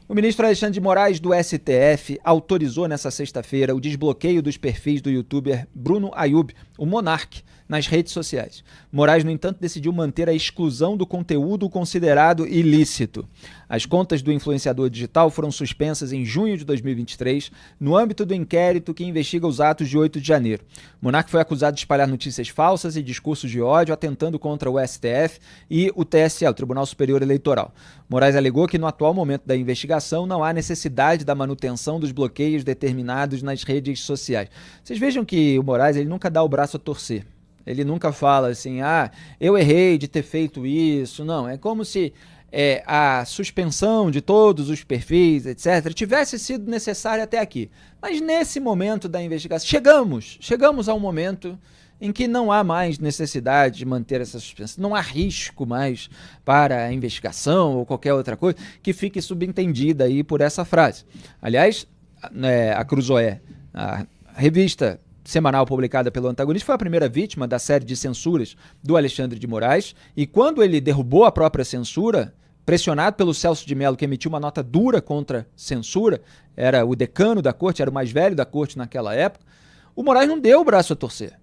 O ministro Alexandre de Moraes, do STF, autorizou nesta sexta-feira o desbloqueio dos perfis do youtuber Bruno Ayub, o Monark, nas redes sociais. Moraes, no entanto, decidiu manter a exclusão do conteúdo considerado ilícito. As contas do influenciador digital foram suspensas em junho de 2023, no âmbito do inquérito que investiga os atos de 8 de janeiro. Monark foi acusado de espalhar notícias falsas e discursos de ódio, atentando contra o STF e o TSE, o Tribunal Superior Eleitoral. Moraes alegou que, no atual momento da investigação, não há necessidade da manutenção dos bloqueios determinados nas redes sociais. Vocês vejam que o Moraes ele nunca dá o braço a torcer. Ele nunca fala assim, eu errei de ter feito isso. Não, é como se a suspensão de todos os perfis, etc., tivesse sido necessária até aqui. Mas nesse momento da investigação, chegamos ao momento em que não há mais necessidade de manter essa suspensão, não há risco mais para a investigação ou qualquer outra coisa que fique subentendida aí por essa frase. Aliás, a Cruzoé, a revista semanal publicada pelo Antagonista, foi a primeira vítima da série de censuras do Alexandre de Moraes, e quando ele derrubou a própria censura, pressionado pelo Celso de Mello, que emitiu uma nota dura contra censura, era o decano da corte, era o mais velho da corte naquela época, o Moraes não deu o braço a torcer.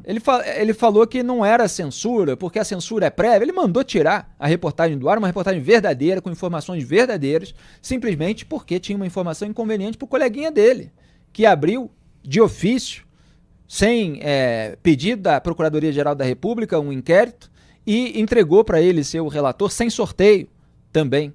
Ele falou que não era censura, porque a censura é prévia. Ele mandou tirar a reportagem do ar, uma reportagem verdadeira, com informações verdadeiras, simplesmente porque tinha uma informação inconveniente para o coleguinha dele, que abriu de ofício, sem pedido da Procuradoria-Geral da República, um inquérito, e entregou para ele ser o relator, sem sorteio também.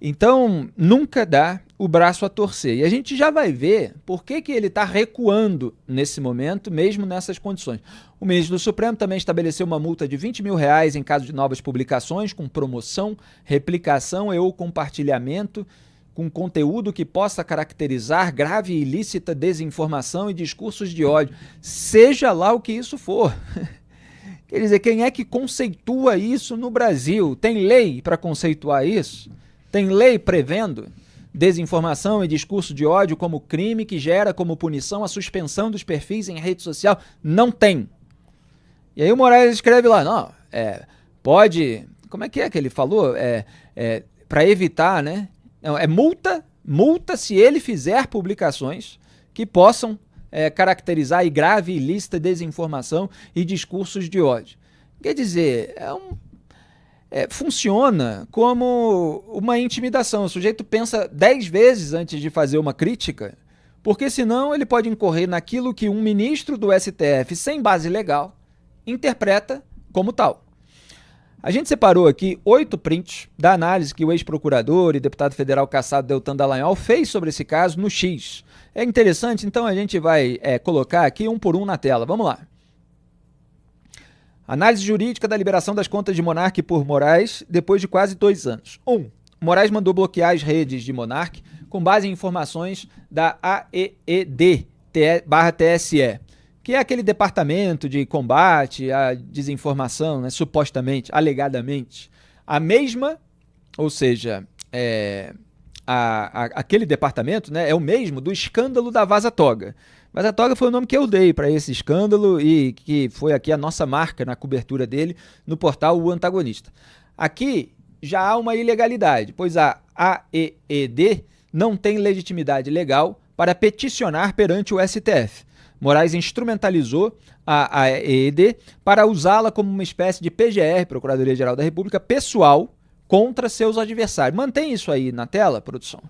Então, nunca dá o braço a torcer. E a gente já vai ver por que ele está recuando nesse momento, mesmo nessas condições. O ministro do Supremo também estabeleceu uma multa de R$20 mil em caso de novas publicações, com promoção, replicação ou compartilhamento, com conteúdo que possa caracterizar grave e ilícita desinformação e discursos de ódio, seja lá o que isso for. Quer dizer, quem é que conceitua isso no Brasil? Tem lei para conceituar isso? Tem lei prevendo desinformação e discurso de ódio como crime que gera como punição a suspensão dos perfis em rede social? Não tem. E aí o Moraes escreve lá, não, pode... Como é que ele falou? Para evitar, né? Não, multa se ele fizer publicações que possam caracterizar e grave, ilícita desinformação e discursos de ódio. Quer dizer, funciona como uma intimidação. O sujeito pensa 10 vezes antes de fazer uma crítica, porque senão ele pode incorrer naquilo que um ministro do STF, sem base legal, interpreta como tal. A gente separou aqui 8 prints da análise que o ex-procurador e deputado federal cassado Deltan Dallagnol fez sobre esse caso no X. É interessante, então a gente vai colocar aqui um por um na tela. Vamos lá. Análise jurídica da liberação das contas de Monark por Moraes depois de quase 2 anos. 1. Moraes mandou bloquear as redes de Monark com base em informações da AEED/TSE, que é aquele departamento de combate à desinformação, né, supostamente, alegadamente. A mesma, ou seja, aquele departamento, né, é o mesmo do escândalo da Vaza Toga. Vaza Toga foi o nome que eu dei para esse escândalo e que foi aqui a nossa marca na cobertura dele no portal O Antagonista. Aqui já há uma ilegalidade, pois a AEED não tem legitimidade legal para peticionar perante o STF. Moraes instrumentalizou a AEED para usá-la como uma espécie de PGR, Procuradoria-Geral da República, pessoal contra seus adversários. Mantém isso aí na tela, produção.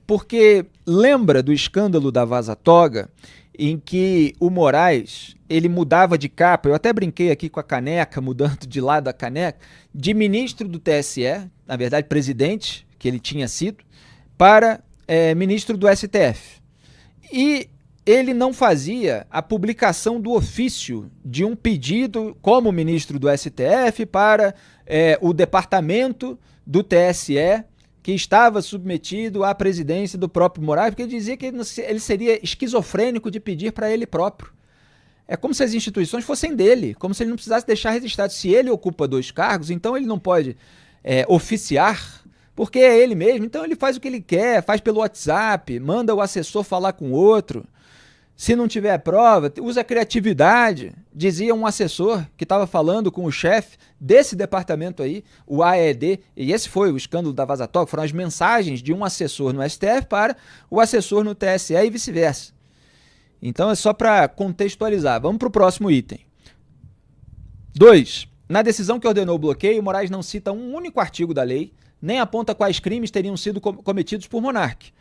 Porque lembra do escândalo da Vaza Toga, em que o Moraes ele mudava de capa, eu até brinquei aqui com a caneca, mudando de lado a caneca, de ministro do TSE, na verdade presidente, que ele tinha sido, para ministro do STF. E ele não fazia a publicação do ofício de um pedido como ministro do STF para o departamento do TSE que estava submetido à presidência do próprio Moraes, porque ele dizia que ele seria esquizofrênico de pedir para ele próprio. É como se as instituições fossem dele, como se ele não precisasse deixar registrado. Se ele ocupa 2 cargos, então ele não pode oficiar, porque é ele mesmo, então ele faz o que ele quer, faz pelo WhatsApp, manda o assessor falar com outro. Se não tiver prova, usa criatividade, dizia um assessor que estava falando com o chefe desse departamento aí, o AED, e esse foi o escândalo da Vaza Talk, foram as mensagens de um assessor no STF para o assessor no TSE e vice-versa. Então é só para contextualizar. Vamos para o próximo item. 2. Na decisão que ordenou o bloqueio, Moraes não cita um único artigo da lei, nem aponta quais crimes teriam sido cometidos por Monark.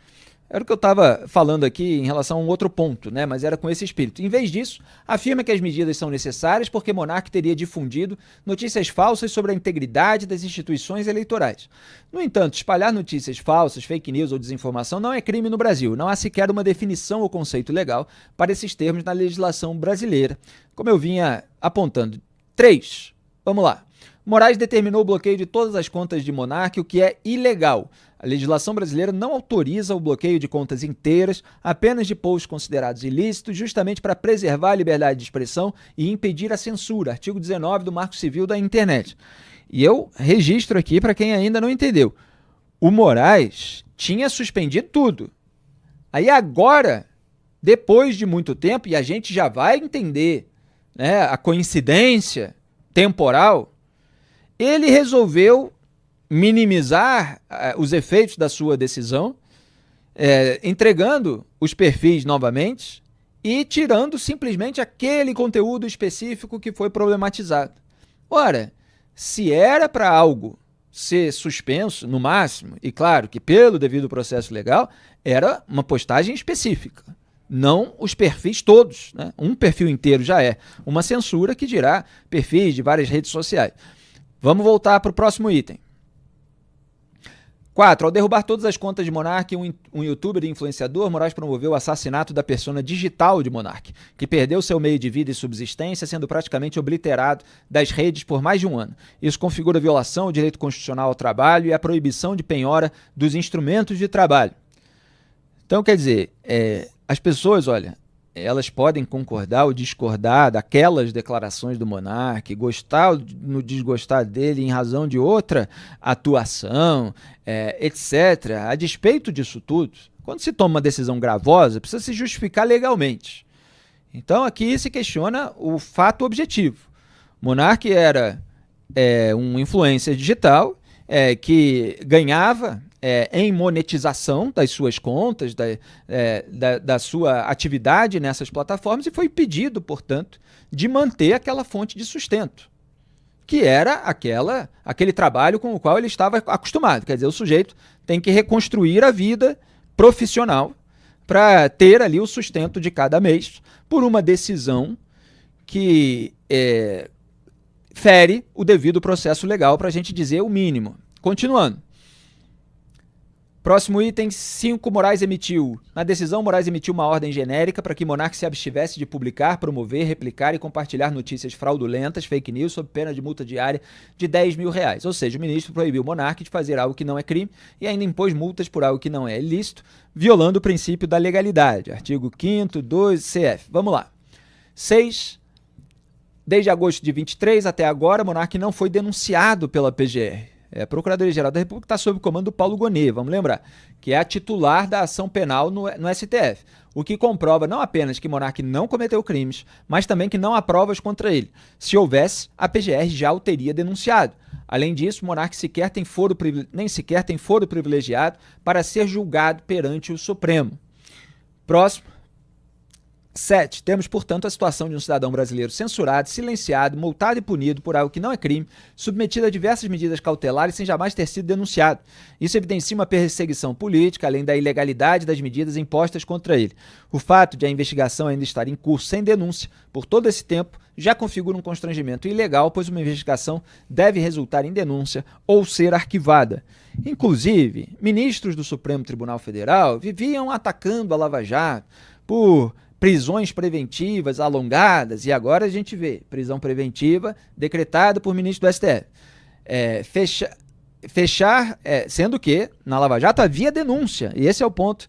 Era o que eu estava falando aqui em relação a um outro ponto, né? Mas era com esse espírito. Em vez disso, afirma que as medidas são necessárias porque Monark teria difundido notícias falsas sobre a integridade das instituições eleitorais. No entanto, espalhar notícias falsas, fake news ou desinformação não é crime no Brasil. Não há sequer uma definição ou conceito legal para esses termos na legislação brasileira, como eu vinha apontando. 3. Vamos lá. Moraes determinou o bloqueio de todas as contas de Monark, o que é ilegal. A legislação brasileira não autoriza o bloqueio de contas inteiras, apenas de posts considerados ilícitos, justamente para preservar a liberdade de expressão e impedir a censura, artigo 19 do Marco Civil da Internet. E eu registro aqui para quem ainda não entendeu. O Moraes tinha suspendido tudo. Aí agora, depois de muito tempo, e a gente já vai entender, né, a coincidência temporal, ele resolveu minimizar os efeitos da sua decisão, entregando os perfis novamente e tirando simplesmente aquele conteúdo específico que foi problematizado. Ora, se era para algo ser suspenso, no máximo, e claro que pelo devido processo legal, era uma postagem específica, não os perfis todos, né? Um perfil inteiro já é uma censura, que dirá perfis de várias redes sociais. Vamos voltar para o próximo item. 4. Ao derrubar todas as contas de Monark, um youtuber e influenciador, Moraes promoveu o assassinato da persona digital de Monark, que perdeu seu meio de vida e subsistência, sendo praticamente obliterado das redes por mais de um ano. Isso configura violação ao direito constitucional ao trabalho e a proibição de penhora dos instrumentos de trabalho. Então, quer dizer, as pessoas, olha, elas podem concordar ou discordar daquelas declarações do Monark, gostar ou não desgostar dele em razão de outra atuação, etc. A despeito disso tudo, quando se toma uma decisão gravosa, precisa se justificar legalmente. Então aqui se questiona o fato objetivo. Monark era um influencer digital que ganhava em monetização das suas contas, da sua atividade nessas plataformas, e foi pedido, portanto, de manter aquela fonte de sustento, que era aquele trabalho com o qual ele estava acostumado. Quer dizer, o sujeito tem que reconstruir a vida profissional para ter ali o sustento de cada mês por uma decisão que fere o devido processo legal, para a gente dizer o mínimo. Continuando. Próximo item, 5. Na decisão, Moraes emitiu uma ordem genérica para que Monark se abstivesse de publicar, promover, replicar e compartilhar notícias fraudulentas, fake news, sob pena de multa diária de R$10 mil. Ou seja, o ministro proibiu Monark de fazer algo que não é crime e ainda impôs multas por algo que não é ilícito, violando o princípio da legalidade. Artigo 5º, 2, CF. Vamos lá. 6. Desde agosto de 23 até agora, Monark não foi denunciado pela PGR. A Procuradoria-Geral da República está sob o comando do Paulo Gonet, vamos lembrar, que é a titular da ação penal no STF, o que comprova não apenas que Monark não cometeu crimes, mas também que não há provas contra ele. Se houvesse, a PGR já o teria denunciado. Além disso, Monark nem sequer tem foro privilegiado para ser julgado perante o Supremo. Próximo. 7. Temos, portanto, a situação de um cidadão brasileiro censurado, silenciado, multado e punido por algo que não é crime, submetido a diversas medidas cautelares sem jamais ter sido denunciado. Isso evidencia uma perseguição política, além da ilegalidade das medidas impostas contra ele. O fato de a investigação ainda estar em curso sem denúncia por todo esse tempo já configura um constrangimento ilegal, pois uma investigação deve resultar em denúncia ou ser arquivada. Inclusive, ministros do Supremo Tribunal Federal viviam atacando a Lava Jato por prisões preventivas alongadas, e agora a gente vê prisão preventiva decretada por ministro do STF. Sendo que na Lava Jato havia denúncia, e esse é o ponto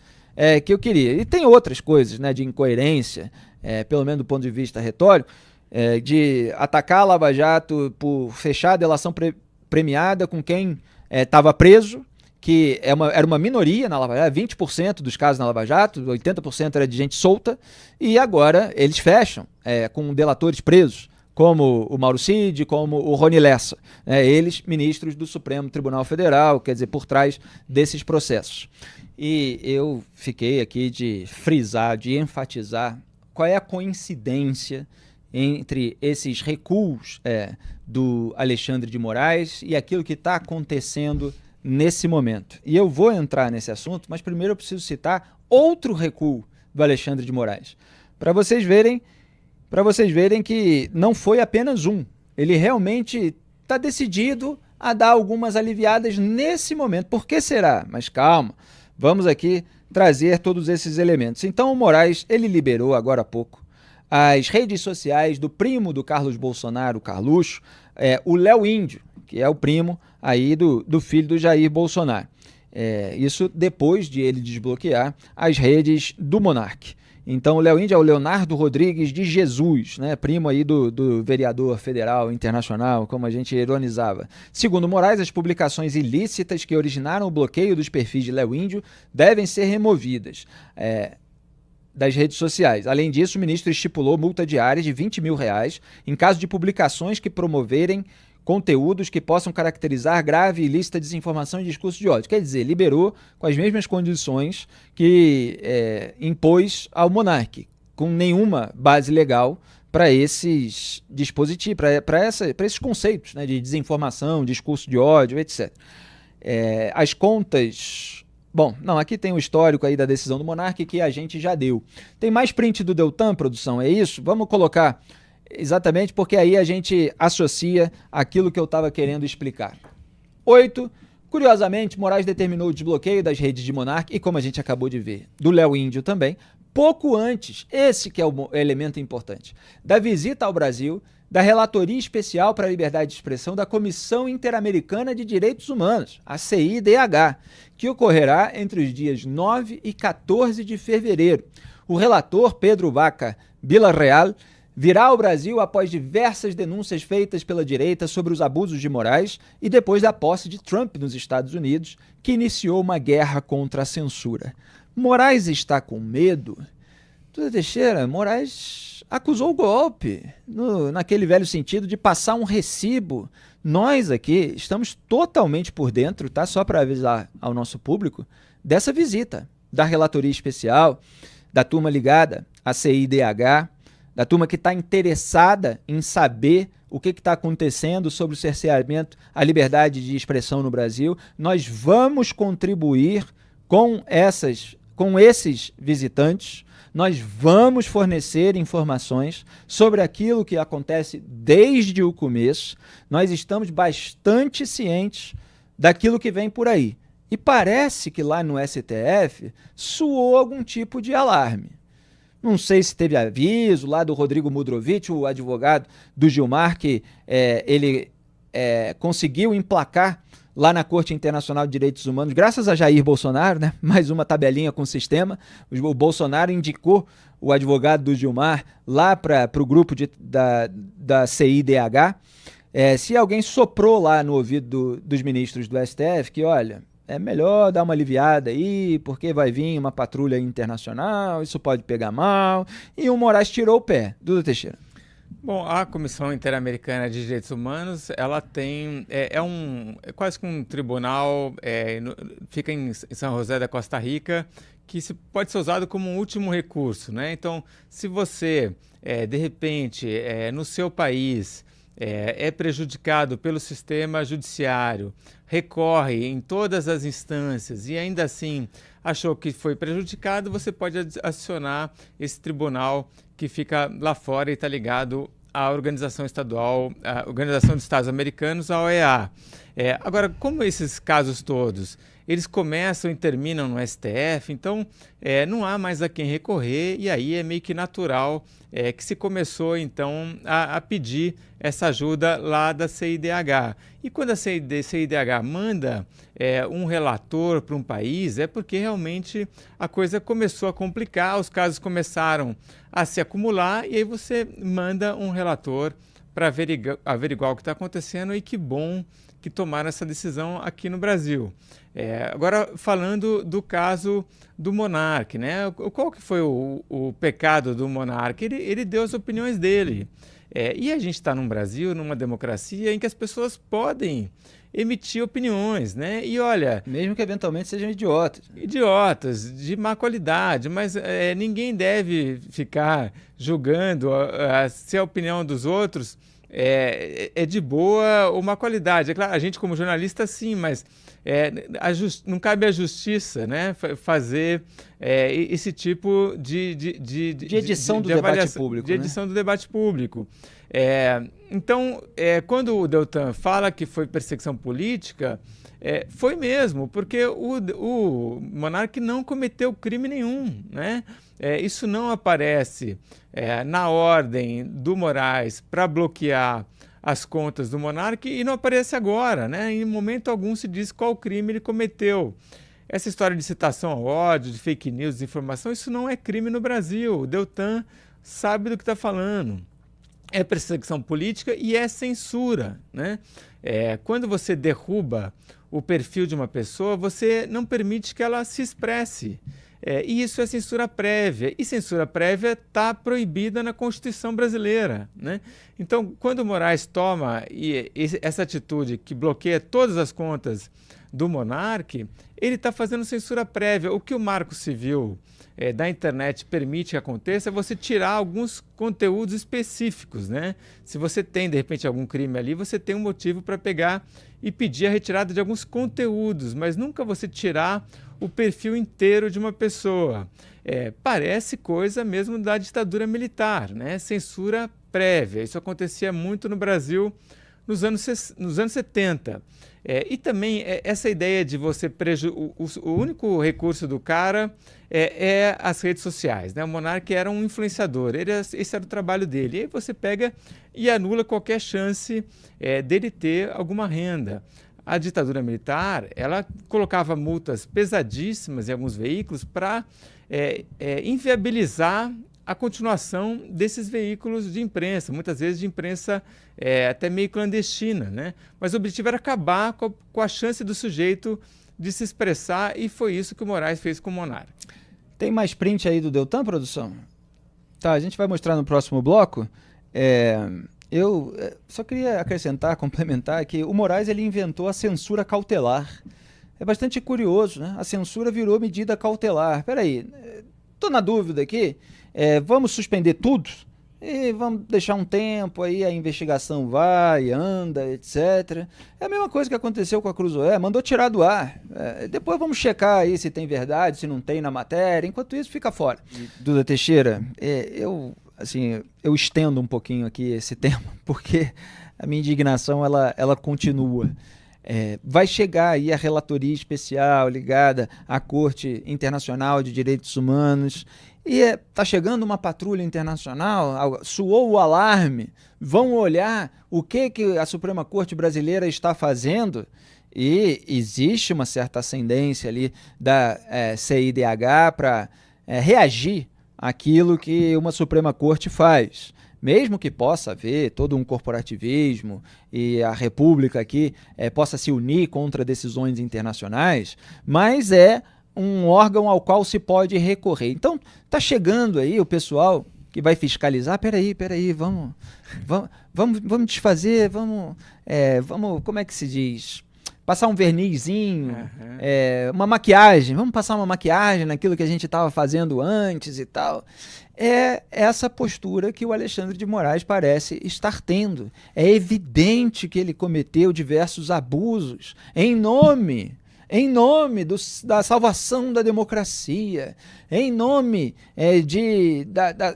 que eu queria. E tem outras coisas, né, de incoerência, pelo menos do ponto de vista retórico, de atacar a Lava Jato por fechar a delação premiada com quem estava preso, que era uma minoria na Lava Jato, 20% dos casos na Lava Jato, 80% era de gente solta, e agora eles fecham com delatores presos, como o Mauro Cid, como o Rony Lessa, eles ministros do Supremo Tribunal Federal, quer dizer, por trás desses processos. E eu fiquei aqui de frisar, de enfatizar qual é a coincidência entre esses recuos do Alexandre de Moraes e aquilo que está acontecendo nesse momento. E eu vou entrar nesse assunto, mas primeiro eu preciso citar outro recuo do Alexandre de Moraes, para vocês verem que não foi apenas um. Ele realmente está decidido a dar algumas aliviadas nesse momento. Por que será? Mas calma, vamos aqui trazer todos esses elementos. Então o Moraes, ele liberou agora há pouco as redes sociais do primo do Carlos Bolsonaro, Carluxo, o Léo Índio, que é o primo aí do filho do Jair Bolsonaro. Isso depois de ele desbloquear as redes do Monark. Então o Léo Índio é o Leonardo Rodrigues de Jesus, primo aí do vereador federal internacional, como a gente ironizava. Segundo Moraes, as publicações ilícitas que originaram o bloqueio dos perfis de Léo Índio devem ser removidas das redes sociais. Além disso, o ministro estipulou multa diária de R$20 mil em caso de publicações que promoverem conteúdos que possam caracterizar grave e ilícita desinformação e discurso de ódio. Quer dizer, liberou com as mesmas condições que impôs ao Monark, com nenhuma base legal para esses dispositivos, para esses conceitos de desinformação, discurso de ódio, etc. As contas... Bom, não, aqui tem o histórico aí da decisão do Monark que a gente já deu. Tem mais print do Deltan, produção, é isso? Vamos colocar exatamente porque aí a gente associa aquilo que eu estava querendo explicar. 8. Curiosamente, Moraes determinou o desbloqueio das redes de Monark e, como a gente acabou de ver, do Léo Índio também, pouco antes, esse que é o elemento importante, da visita ao Brasil da Relatoria Especial para a Liberdade de Expressão da Comissão Interamericana de Direitos Humanos, a CIDH, que ocorrerá entre os dias 9 e 14 de fevereiro. O relator, Pedro Vaca Villarreal, virá ao Brasil após diversas denúncias feitas pela direita sobre os abusos de Moraes e depois da posse de Trump nos Estados Unidos, que iniciou uma guerra contra a censura. Moraes está com medo? Duda Teixeira, Moraes acusou o golpe, naquele velho sentido de passar um recibo. Nós aqui estamos totalmente por dentro, tá? Só para avisar ao nosso público, dessa visita da Relatoria Especial, da turma ligada à CIDH, da turma que está interessada em saber o que está acontecendo sobre o cerceamento à liberdade de expressão no Brasil. Nós vamos contribuir com esses visitantes, nós vamos fornecer informações sobre aquilo que acontece desde o começo. Nós estamos bastante cientes daquilo que vem por aí. E parece que lá no STF soou algum tipo de alarme. Não sei se teve aviso lá do Rodrigo Mudrovich, o advogado do Gilmar, que ele conseguiu emplacar lá na Corte Internacional de Direitos Humanos, graças a Jair Bolsonaro, mais uma tabelinha com o sistema. O Bolsonaro indicou o advogado do Gilmar lá para o grupo da CIDH. Se alguém soprou lá no ouvido dos ministros do STF que, olha, é melhor dar uma aliviada aí, porque vai vir uma patrulha internacional, isso pode pegar mal, e o Moraes tirou o pé. Duda Teixeira. Bom, a Comissão Interamericana de Direitos Humanos, ela tem, é quase que um tribunal, fica em São José da Costa Rica, que pode ser usado como um último recurso, né? Então, se você, de repente, no seu país, é prejudicado pelo sistema judiciário, recorre em todas as instâncias e ainda assim achou que foi prejudicado, você pode acionar esse tribunal que fica lá fora e está ligado à Organização Estadual, à Organização dos Estados Americanos, a OEA. Agora, como esses casos todos, eles começam e terminam no STF, então não há mais a quem recorrer e aí é meio que natural que se começou então a pedir essa ajuda lá da CIDH. E quando a CIDH manda um relator para um país, é porque realmente a coisa começou a complicar, os casos começaram a se acumular e aí você manda um relator para averiguar o que está acontecendo e que bom que tomaram essa decisão aqui no Brasil. Agora, falando do caso do monarca, né? Qual que foi o pecado do monarca? Ele deu as opiniões dele. E a gente está num Brasil, numa democracia, em que as pessoas podem emitir opiniões, né? E olha... Mesmo que eventualmente sejam idiotas. Idiotas, de má qualidade, mas ninguém deve ficar julgando se a opinião dos outros é de boa ou má qualidade. É claro, a gente como jornalista sim, mas não cabe à justiça, né, fazer esse tipo de edição do debate público. De edição do debate público. Então, quando o Deltan fala que foi perseguição política, foi mesmo, porque o monarca não cometeu crime nenhum, né? Isso não aparece na ordem do Moraes para bloquear as contas do monarca e não aparece agora, né? Em momento algum se diz qual crime ele cometeu. Essa história de citação ao ódio, de fake news, desinformação, isso não é crime no Brasil. O Deltan sabe do que está falando. É perseguição política e é censura, né? Quando você derruba o perfil de uma pessoa, você não permite que ela se expresse. E isso é censura prévia. E censura prévia está proibida na Constituição brasileira, né? Então, quando o Moraes toma essa atitude que bloqueia todas as contas do monarca, ele está fazendo censura prévia. O que o Marco Civil da internet permite que aconteça é você tirar alguns conteúdos específicos, né? Se você tem, de repente, algum crime ali, você tem um motivo para pegar e pedir a retirada de alguns conteúdos, mas nunca você tirar o perfil inteiro de uma pessoa. Parece coisa mesmo da ditadura militar, né? Censura prévia. Isso acontecia muito no Brasil nos anos 70. E também essa ideia de você o único recurso do cara é as redes sociais, né? O monarca era um influenciador, esse era o trabalho dele. E aí você pega e anula qualquer chance dele ter alguma renda. A ditadura militar, ela colocava multas pesadíssimas em alguns veículos para inviabilizar a continuação desses veículos de imprensa, muitas vezes de imprensa até meio clandestina, né? Mas o objetivo era acabar com a chance do sujeito de se expressar e foi isso que o Moraes fez com o monarca. Tem mais print aí do Deltan, produção? Tá, a gente vai mostrar no próximo bloco. Eu só queria acrescentar, complementar, que o Moraes ele inventou a censura cautelar. É bastante curioso, né? A censura virou medida cautelar. Peraí, tô na dúvida aqui. Vamos suspender tudo e vamos deixar um tempo aí, a investigação vai, anda, etc. É a mesma coisa que aconteceu com a Cruzoé, mandou tirar do ar. Depois vamos checar aí se tem verdade, se não tem na matéria. Enquanto isso, fica fora. Duda Teixeira, eu estendo um pouquinho aqui esse tema, porque a minha indignação ela continua. Vai chegar aí a relatoria especial ligada à Corte Internacional de Direitos Humanos e está chegando uma patrulha internacional, soou o alarme, vão olhar o que a Suprema Corte Brasileira está fazendo e existe uma certa ascendência ali da CIDH para reagir àquilo que uma Suprema Corte faz. Mesmo que possa haver todo um corporativismo e a República aqui possa se unir contra decisões internacionais, mas é um órgão ao qual se pode recorrer. Então, está chegando aí o pessoal que vai fiscalizar, peraí, vamos desfazer, vamos, como é que se diz? Passar um vernizinho, uma maquiagem, vamos passar uma maquiagem naquilo que a gente estava fazendo antes e tal. É essa postura que o Alexandre de Moraes parece estar tendo. É evidente que ele cometeu diversos abusos em nome da salvação da democracia, em nome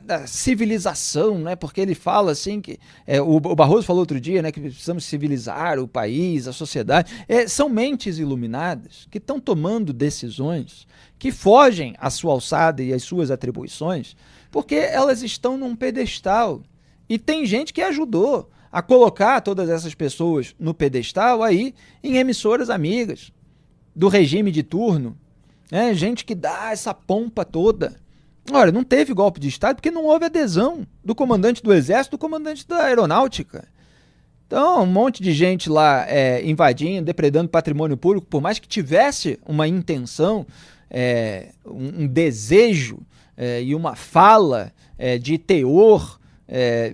da civilização, né? Porque ele fala assim que o Barroso falou outro dia, né, que precisamos civilizar o país, a sociedade. São mentes iluminadas que estão tomando decisões que fogem à sua alçada e às suas atribuições, porque elas estão num pedestal. E tem gente que ajudou a colocar todas essas pessoas no pedestal aí em emissoras amigas do regime de turno, né? Gente que dá essa pompa toda. Olha, não teve golpe de Estado porque não houve adesão do comandante do Exército, do comandante da Aeronáutica. Então, um monte de gente lá invadindo, depredando patrimônio público, por mais que tivesse uma intenção, um desejo e uma fala de teor,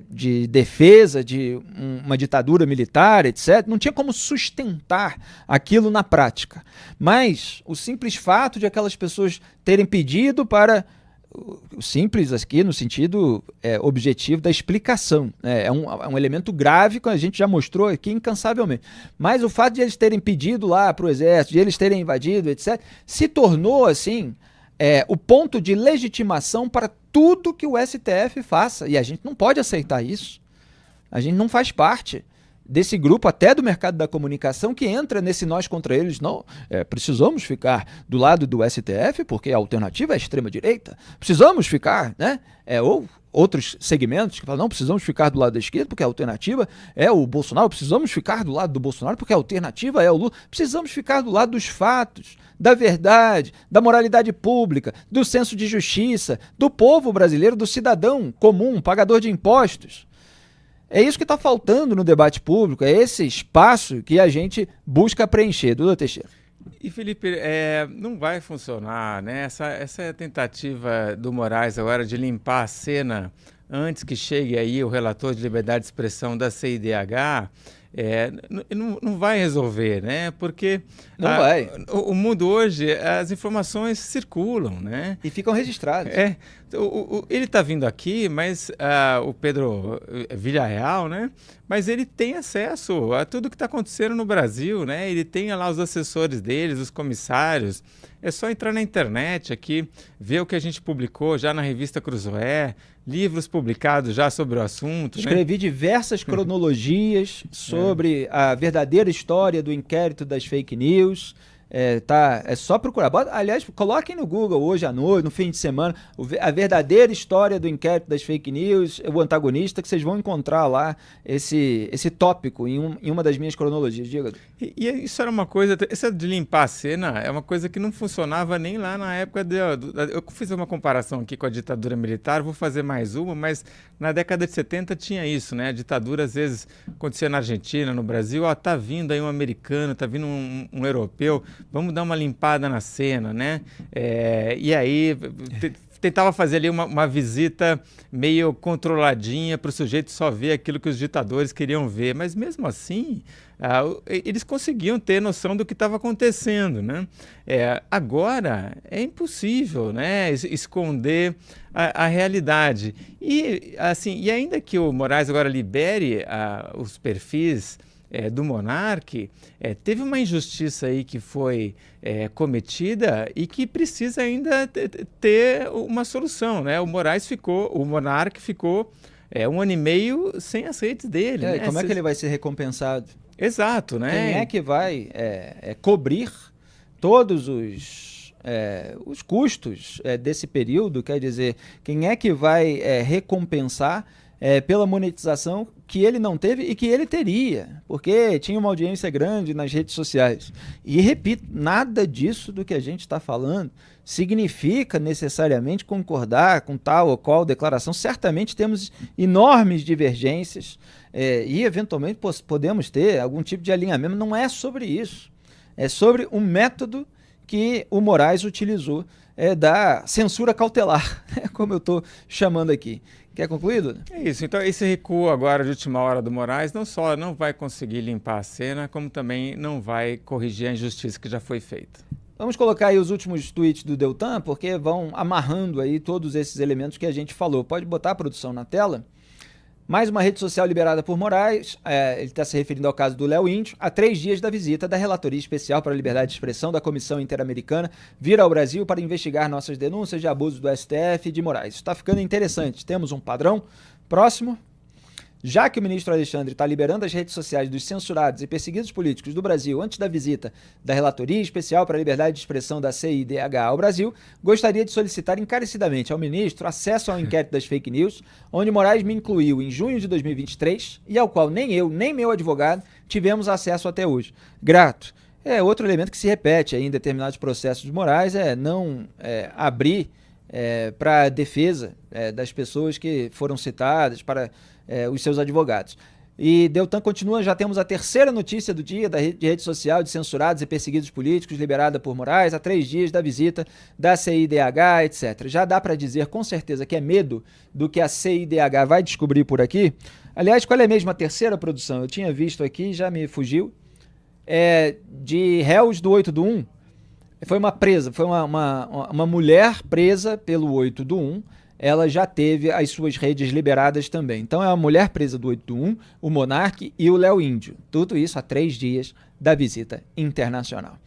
de defesa de uma ditadura militar, etc., não tinha como sustentar aquilo na prática. Mas o simples fato de aquelas pessoas terem pedido para... O simples aqui no sentido objetivo da explicação. É um elemento grave que a gente já mostrou aqui incansavelmente. Mas o fato de eles terem pedido lá para o exército, de eles terem invadido, etc., se tornou assim o ponto de legitimação para tudo que o STF faça. E a gente não pode aceitar isso. A gente não faz parte desse grupo, até do mercado da comunicação, que entra nesse nós contra eles. Não, precisamos ficar do lado do STF, porque a alternativa é a extrema-direita. Precisamos ficar, né? Ou outros segmentos que falam, não, precisamos ficar do lado da esquerda, porque a alternativa é o Bolsonaro. Precisamos ficar do lado do Bolsonaro, porque a alternativa é o Lula. Precisamos ficar do lado dos fatos, da verdade, da moralidade pública, do senso de justiça, do povo brasileiro, do cidadão comum, pagador de impostos. É isso que está faltando no debate público, é esse espaço que a gente busca preencher. Duda Teixeira. E, Felipe, não vai funcionar, né? Essa tentativa do Moraes agora de limpar a cena antes que chegue aí o relator de liberdade de expressão da CIDH, não vai resolver, né? Porque não vai. O mundo hoje, as informações circulam, né? E ficam registradas. Ele está vindo aqui, mas o Pedro Villarreal, né? Mas ele tem acesso a tudo que está acontecendo no Brasil, né? Ele tem lá os assessores deles, os comissários. É só entrar na internet aqui, ver o que a gente publicou já na revista Cruzoé, livros publicados já sobre o assunto. Escrevi diversas cronologias sobre a verdadeira história do inquérito das fake news. É só procurar. Aliás, coloquem no Google hoje à noite, no fim de semana, a verdadeira história do inquérito das fake news, o antagonista, que vocês vão encontrar lá esse tópico em uma das minhas cronologias. Diga. E isso era uma coisa, essa de limpar a cena é uma coisa que não funcionava nem lá na época eu fiz uma comparação aqui com a ditadura militar, vou fazer mais uma, mas na década de 70 tinha isso, né? A ditadura às vezes acontecia na Argentina, no Brasil, tá vindo aí um americano, tá vindo um europeu, vamos dar uma limpada na cena, né? E aí tentava fazer ali uma visita meio controladinha para o sujeito só ver aquilo que os ditadores queriam ver, mas mesmo assim eles conseguiam ter noção do que estava acontecendo, né? Agora é impossível, né, esconder a realidade. E ainda que o Moraes agora libere os perfis do Monark, teve uma injustiça aí que foi cometida e que precisa ainda ter uma solução, né? O Monark ficou 1 ano e meio sem as redes dele. Né? Como é que ele vai ser recompensado? Exato, né? Quem é que vai cobrir todos os custos desse período? Quer dizer, quem é que vai recompensar pela monetização que ele não teve e que ele teria, porque tinha uma audiência grande nas redes sociais. E, repito, nada disso do que a gente está falando significa necessariamente concordar com tal ou qual declaração. Certamente temos enormes divergências e, eventualmente, podemos ter algum tipo de alinhamento. Não é sobre isso. É sobre um método que o Moraes utilizou da censura cautelar, como eu estou chamando aqui. Quer concluído? É isso. Então, esse recuo agora de última hora do Moraes não só não vai conseguir limpar a cena, como também não vai corrigir a injustiça que já foi feita. Vamos colocar aí os últimos tweets do Deltan, porque vão amarrando aí todos esses elementos que a gente falou. Pode botar a produção na tela. Mais uma rede social liberada por Moraes, ele está se referindo ao caso do Léo Índio, há 3 dias da visita da Relatoria Especial para a Liberdade de Expressão da Comissão Interamericana vir ao Brasil para investigar nossas denúncias de abuso do STF e de Moraes. Está ficando interessante, temos um padrão. Próximo. Já que o ministro Alexandre está liberando as redes sociais dos censurados e perseguidos políticos do Brasil antes da visita da Relatoria Especial para a Liberdade de Expressão da CIDH ao Brasil, gostaria de solicitar encarecidamente ao ministro acesso ao inquérito das fake news, onde Moraes me incluiu em junho de 2023 e ao qual nem eu, nem meu advogado tivemos acesso até hoje. Grato. Outro elemento que se repete aí em determinados processos de Moraes não abrir para a defesa das pessoas que foram citadas, para os seus advogados. E Deltan continua, já temos a terceira notícia do dia de rede social de censurados e perseguidos políticos liberada por Moraes há 3 dias da visita da CIDH, etc. Já dá para dizer com certeza que é medo do que a CIDH vai descobrir por aqui. Aliás, qual é mesmo a terceira produção? Eu tinha visto aqui, já me fugiu. De réus do 8/1. Foi uma presa, foi uma mulher presa pelo 8/1. Ela já teve as suas redes liberadas também. Então é uma mulher presa do 8/1, o Monark e o Léo Índio. Tudo isso há 3 dias da visita internacional.